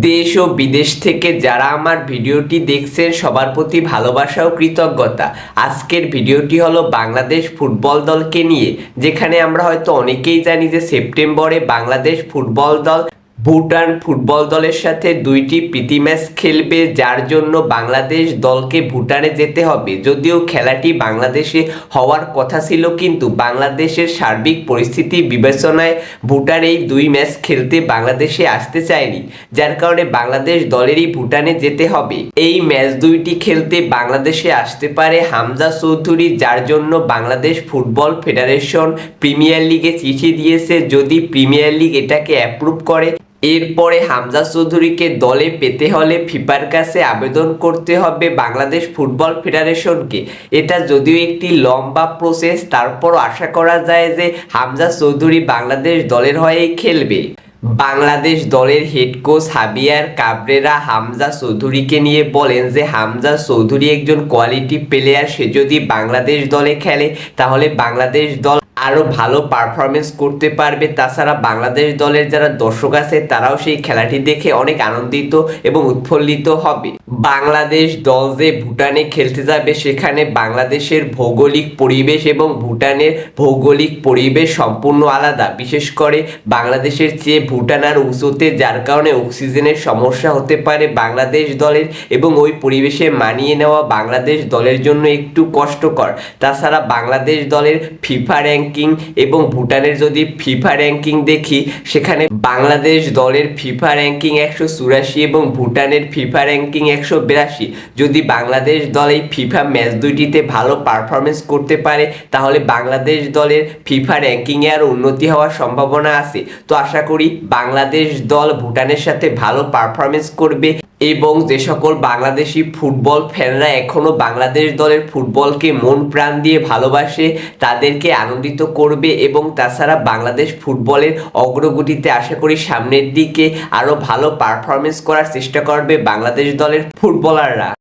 দেশ ও বিদেশ থেকে যারা আমার ভিডিওটি দেখছেন সবার প্রতি ভালোবাসা ও কৃতজ্ঞতা। আজকের ভিডিওটি হলো বাংলাদেশ ফুটবল দলকে নিয়ে, যেখানে আমরা হয়তো অনেকেই জানি যে সেপ্টেম্বরে বাংলাদেশ ফুটবল দল ভুটান ফুটবল দলের সাথে দুইটি প্রীতি ম্যাচ খেলবে, যার জন্য বাংলাদেশ দলকে ভুটানে যেতে হবে। যদিও খেলাটি বাংলাদেশে হওয়ার কথা ছিল, কিন্তু বাংলাদেশের সার্বিক পরিস্থিতি বিবেচনায় ভুটান এই দুই ম্যাচ খেলতে বাংলাদেশে আসতে চায়নি, যার কারণে বাংলাদেশ দলেরই ভুটানে যেতে হবে। এই ম্যাচ দুইটি খেলতে বাংলাদেশে আসতে পারে হামজা চৌধুরী, যার জন্য বাংলাদেশ ফুটবল ফেডারেশন প্রিমিয়ার লিগে চিঠি দিয়েছে। যদি প্রিমিয়ার লিগ এটাকে অ্যাপ্রুভ করে, এরপরে হামজা চৌধুরীকে দলে পেতে হলে ফিফার কাছে আবেদন করতে হবে বাংলাদেশ ফুটবল ফেডারেশনকে। এটা যদিও একটি লম্বা প্রসেস, তারপরও আশা করা যায় যে হামজা চৌধুরী বাংলাদেশ দলের হয়েই খেলবে। বাংলাদেশ দলের হেড কোচ হাবিয়ার কাবরেরা হামজা চৌধুরীকে নিয়ে বলেন যে হামজা চৌধুরী একজন কোয়ালিটি প্লেয়ার, সে যদি বাংলাদেশ দলে খেলে তাহলে বাংলাদেশ দল আরও ভালো পারফরমেন্স করতে পারবে। তাছাড়া বাংলাদেশ দলের যারা দর্শক আছে তারাও সেই খেলাটি দেখে অনেক আনন্দিত এবং উৎফুল্লিত হবে। বাংলাদেশ দল যে ভুটানে খেলতে যাবে, সেখানে বাংলাদেশের ভৌগোলিক পরিবেশ এবং ভুটানের ভৌগোলিক পরিবেশ সম্পূর্ণ আলাদা। বিশেষ করে বাংলাদেশের চেয়ে ভুটান আর উঁচুতে, যার কারণে অক্সিজেনের সমস্যা হতে পারে বাংলাদেশ দলের, এবং ওই পরিবেশে মানিয়ে নেওয়া বাংলাদেশ দলের জন্য একটু কষ্টকর। তাছাড়া বাংলাদেশ দলের ফিফা র্যাঙ্কিং এবং ভুটানের যদি ফিফা র্যাঙ্কিং দেখি, সেখানে বাংলাদেশ দলের ফিফা র্যাঙ্কিং 184 এবং ভুটানের ফিফা র্যাঙ্কিং 182। যদি বাংলাদেশ দল এই ফিফা ম্যাচ দুইটিতে ভালো পারফরমেন্স করতে পারে, তাহলে বাংলাদেশ দলের ফিফা র্যাঙ্কিংয়ে আরও উন্নতি হওয়ার সম্ভাবনা আছে। তো আশা করি বাংলাদেশ দল ভুটানের সাথে ভালো পারফরমেন্স করবে, এবং যে সকল বাংলাদেশি ফুটবল ফ্যানরা এখনও বাংলাদেশ দলের ফুটবলকে মন প্রাণ দিয়ে ভালোবাসে তাদেরকে আনন্দিত করবে। এবং তাছাড়া বাংলাদেশ ফুটবলের অগ্রগতিতে আশা করি সামনের দিকে আরও ভালো পারফরমেন্স করার চেষ্টা করবে বাংলাদেশ দলের ফুটবলাররা।